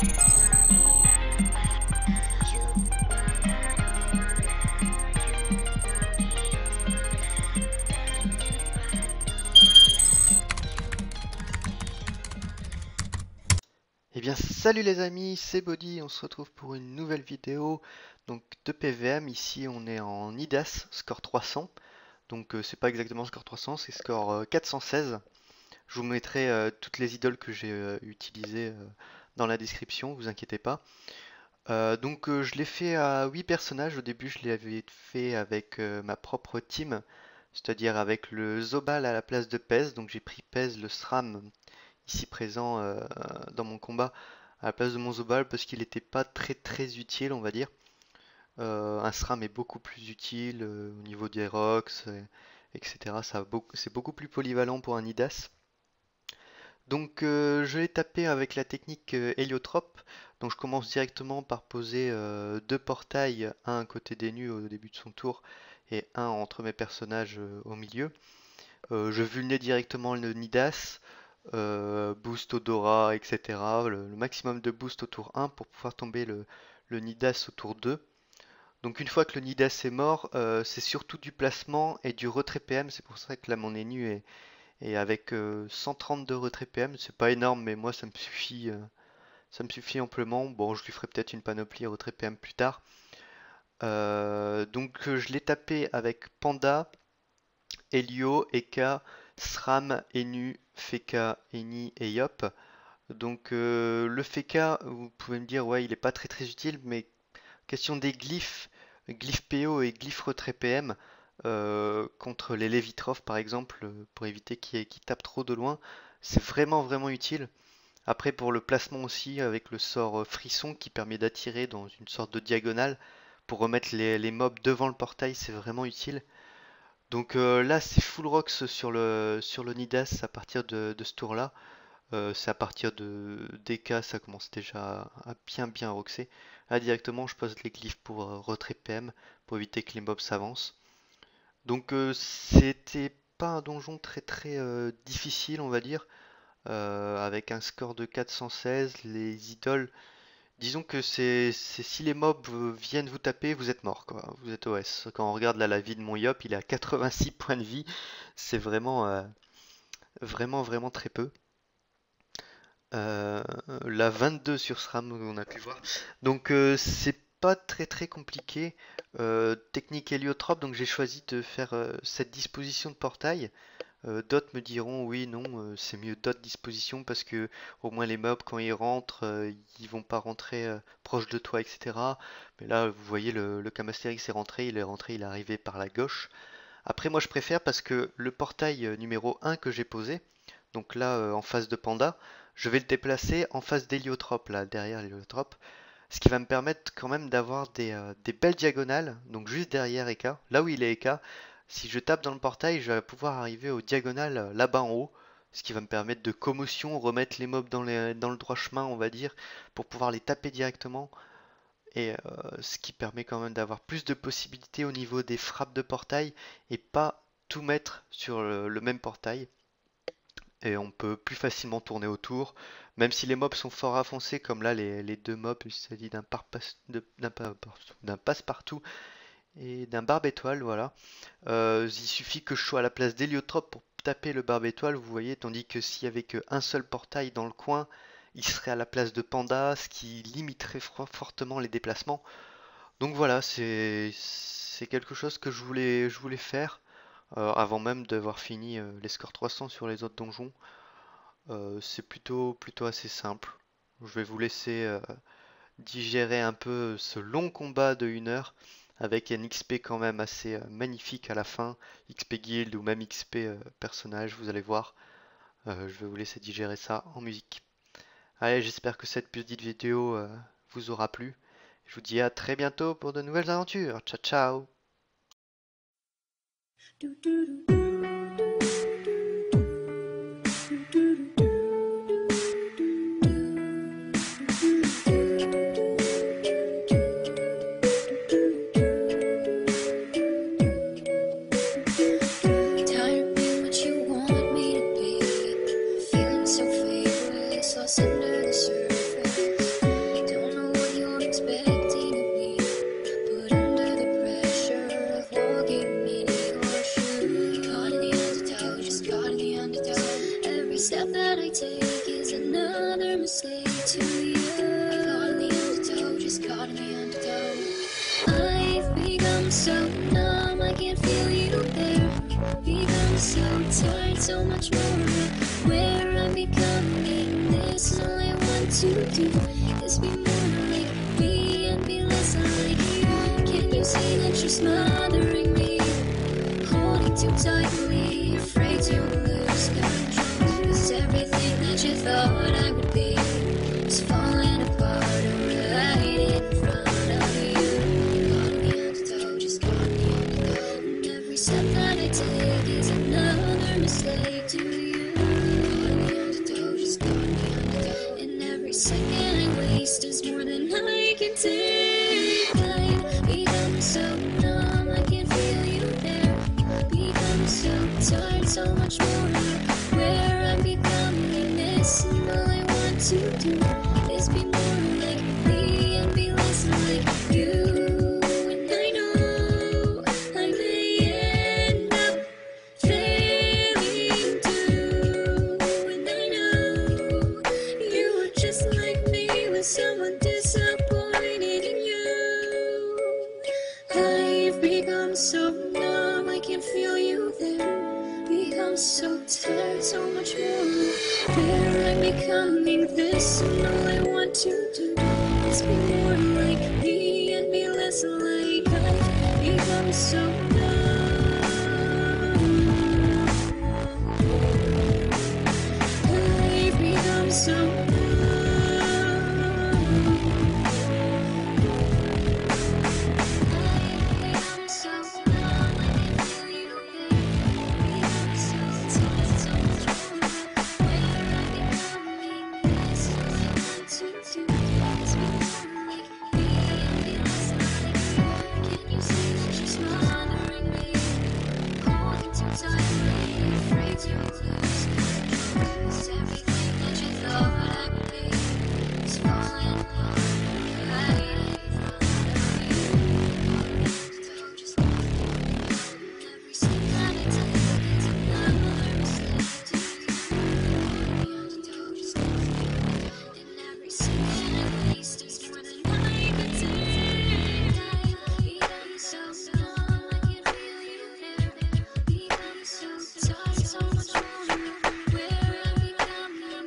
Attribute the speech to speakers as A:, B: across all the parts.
A: Eh bien salut les amis, c'est Body, on se retrouve pour une nouvelle vidéo donc de PVM. Ici on est en IDAS, score 300, donc c'est pas exactement score 300, c'est score 416. Je vous mettrai toutes les idoles que j'ai utilisées dans la description, vous inquiétez pas. Je l'ai fait à 8 personnages, au début je l'avais fait avec ma propre team, c'est-à-dire avec le Zobal à la place de Pez, donc j'ai pris Pez, le SRAM ici présent dans mon combat à la place de mon Zobal parce qu'il n'était pas très utile, on va dire. Un SRAM est beaucoup plus utile au niveau des rocks, etc. C'est beaucoup plus polyvalent pour un IDAS. Je l'ai tapé avec la technique héliotrope. Donc je commence directement par poser deux portails, un à côté des nus au début de son tour et un entre mes personnages au milieu. Je vulnais directement le Nidas, boost Odora, etc. Le maximum de boost au tour 1 pour pouvoir tomber le Nidas au tour 2. Donc une fois que le Nidas est mort, c'est surtout du placement et du retrait PM. C'est pour ça que là mon Enu est avec 132 retrait PM. C'est pas énorme, mais moi ça me suffit amplement. Bon, je lui ferai peut-être une panoplie retrait PM plus tard. Je l'ai tapé avec Panda, Helio, Eka, SRAM, Enu, Feka, Eni et Yop. Le Feka, vous pouvez me dire, ouais, il est pas très utile, mais question des glyphes, glyphes PO et glyphes retrait PM, contre les Levitrophes par exemple, pour éviter qu'ils tapent trop de loin, c'est vraiment utile. Après pour le placement aussi, avec le sort frisson qui permet d'attirer dans une sorte de diagonale, pour remettre les mobs devant le portail, c'est vraiment utile. Là, c'est full rocks sur le Nidas à partir de ce tour-là. C'est à partir de DK, ça commence déjà à bien roxer. Là, directement, je pose les glyphes pour retrait PM, pour éviter que les mobs s'avancent. C'était pas un donjon très difficile, on va dire. Avec un score de 416, les idoles. Disons que c'est si les mobs viennent vous taper, vous êtes mort, quoi. Vous êtes OS. Quand on regarde là la vie de mon Yop, il est à 86 points de vie. C'est vraiment très peu. Euh, la 22 sur SRAM, on a pu voir. C'est pas très compliqué. Technique héliotrope, donc j'ai choisi de faire cette disposition de portail. D'autres me diront oui, non, c'est mieux d'autres dispositions parce que au moins les mobs quand ils rentrent, ils vont pas rentrer proche de toi, etc. Mais là, vous voyez le Camastérix est rentré, il est arrivé par la gauche. Après, moi je préfère parce que le portail numéro 1 que j'ai posé, donc là en face de Panda, je vais le déplacer en face d'Héliotrope, là derrière l'Héliotrope, ce qui va me permettre quand même d'avoir des belles diagonales, donc juste derrière Eka, là où il est Eka. Si je tape dans le portail, je vais pouvoir arriver aux diagonales là-bas en haut, ce qui va me permettre de commotion, remettre les mobs dans le droit chemin, on va dire, pour pouvoir les taper directement. Et ce qui permet quand même d'avoir plus de possibilités au niveau des frappes de portail et pas tout mettre sur le même portail. Et on peut plus facilement tourner autour, même si les mobs sont fort avancés, comme là les deux mobs, il s'agit d'un passe-partout et d'un barbe-étoile, voilà. Il suffit que je sois à la place d'Héliotrope pour taper le barbe-étoile, vous voyez, tandis que s'il y avait qu'un seul portail dans le coin, il serait à la place de Panda, ce qui limiterait fortement les déplacements. Donc voilà, c'est quelque chose que je voulais faire avant même d'avoir fini les scores 300 sur les autres donjons. C'est plutôt assez simple. Je vais vous laisser digérer un peu ce long combat de 1 heure avec un XP quand même assez magnifique à la fin, XP guild ou même XP personnage, vous allez voir. Je vais vous laisser digérer ça en musique. Allez, j'espère que cette petite vidéo vous aura plu. Je vous dis à très bientôt pour de nouvelles aventures. Ciao ciao.
B: Tired of being what you want me to be, feeling so faithless, lost under the surface. to you. Caught in the undertow, just caught in the undertow. I've become so numb, I can't feel you there. Become so tired, so much more where I'm becoming. This is all I want to do, is be more like me and be less like you. Can you see that you're smothering me, holding too tightly, afraid to lose control? 'Cause everything that you thought I would be is falling apart right in front of you. Caught in the undertow, just caught in the undertow. And every step that I take is another mistake to you. Caught in the undertow, just caught in the undertow. And every second I waste is more than I can take. I've become so numb, I can't feel you there. Become so tired, so much more where I'm becoming. This and all I want to do is be more like me and be less like you. And I know I may end up failing too. And I know you are just like me, with someone disappointed in you. I've become so numb, I can't feel you there. Become so tired, so much more where I'm becoming. This and all I want to do is be more like me and be less like I've become so numb. I've become so numb.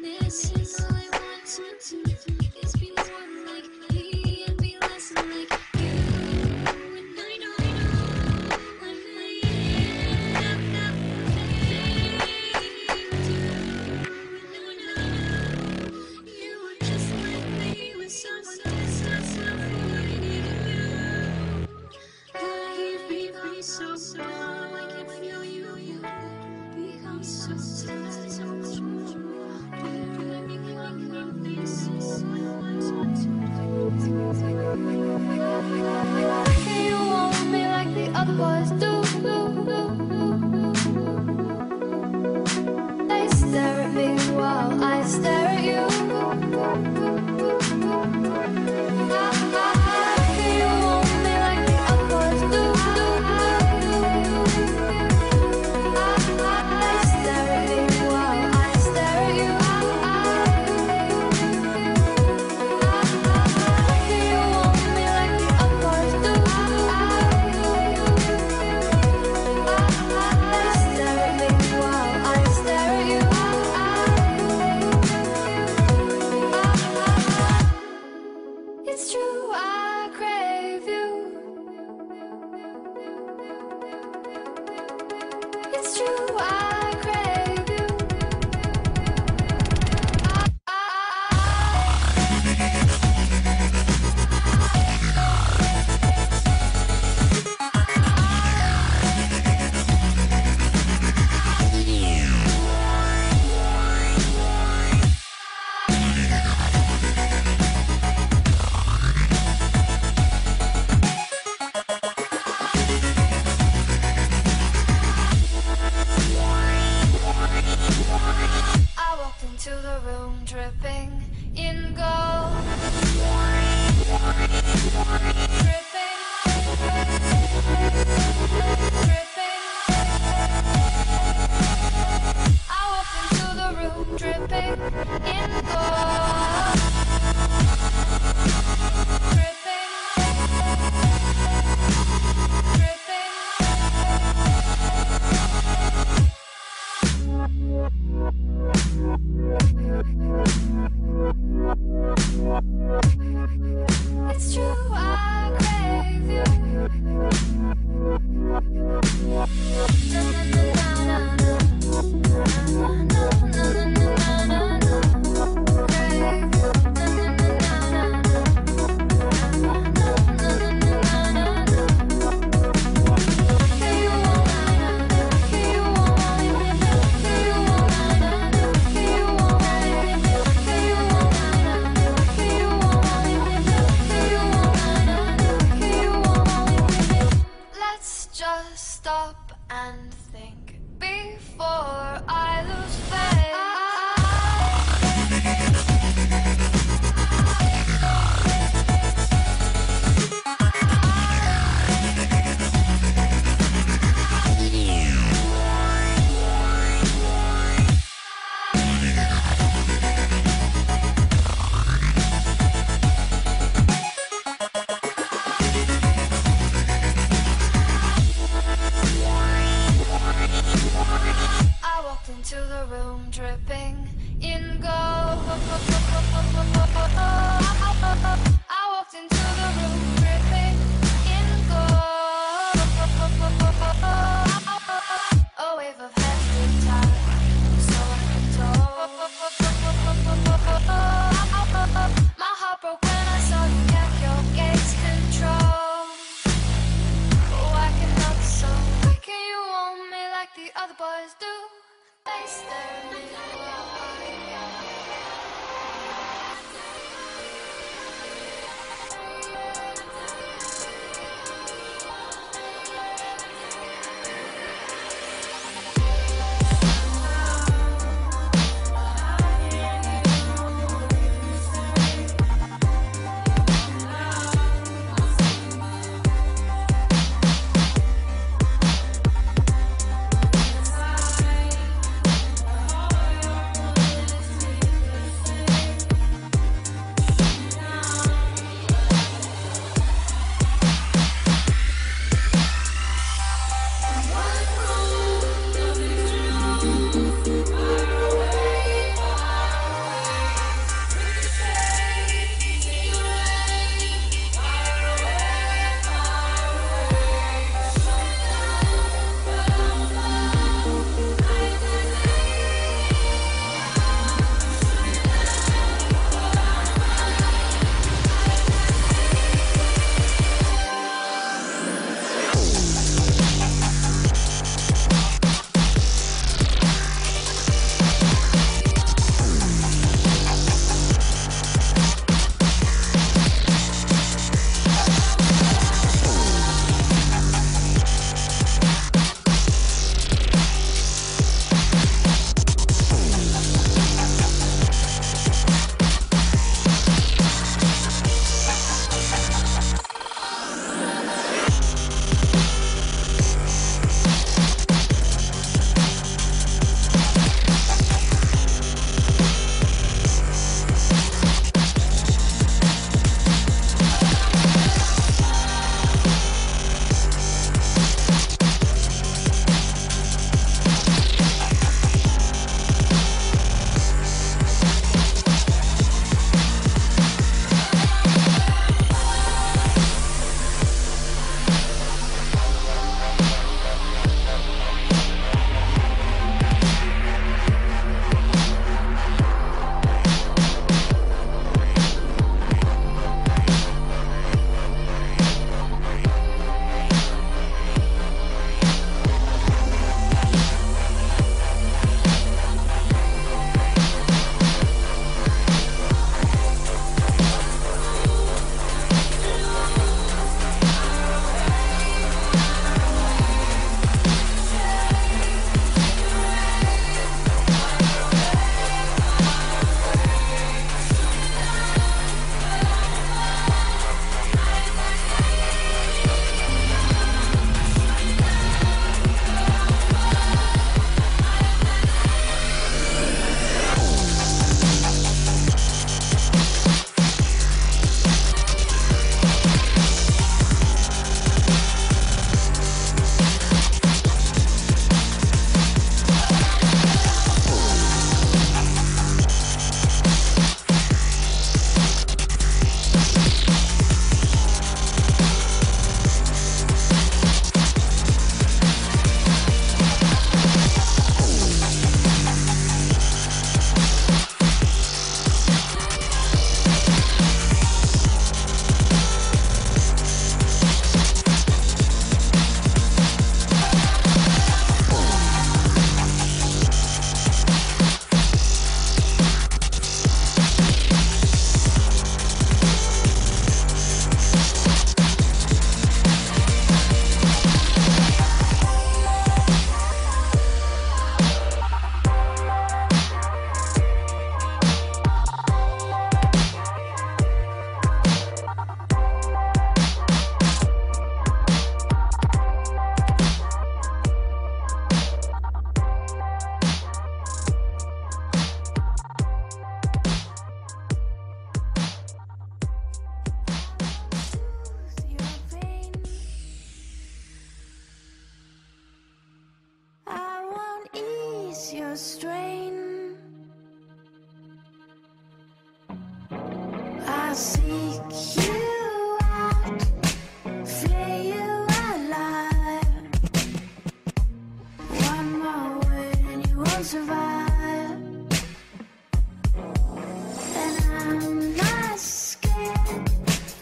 B: This is all I want to do, is be more strain. I seek you out, flay you alive. One more word and you won't survive. And I'm not scared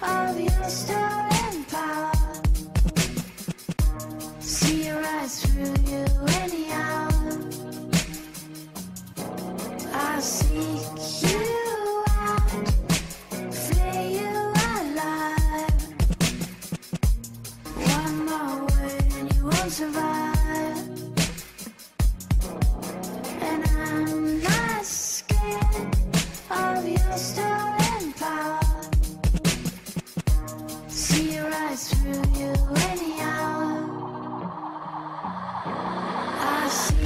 B: of your stolen power. See your eyes through you anyhow. I seek you out, flay you alive. One more word and you won't survive. And I'm not scared of your stolen power. See your eyes through you anyhow. I see.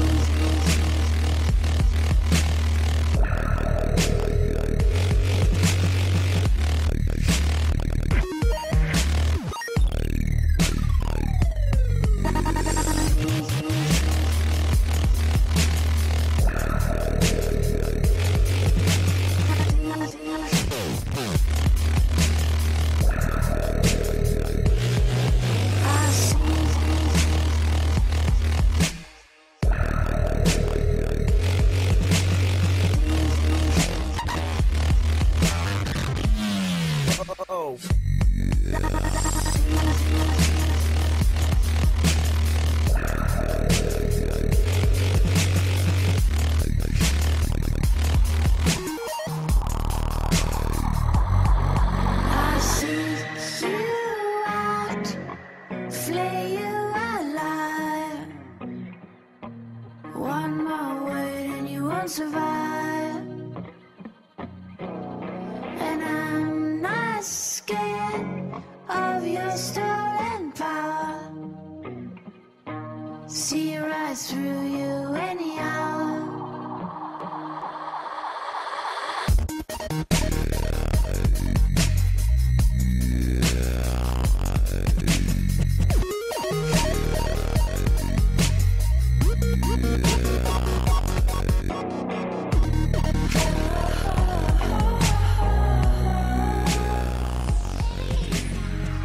B: I seek you out, flay you alive. One more word and you won't survive. And I'm not scared of your stolen power. See your eyes through you anyhow.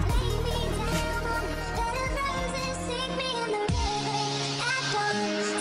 C: Lay me down, better roses, sink me in the river. I don't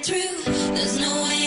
B: Through, there's no way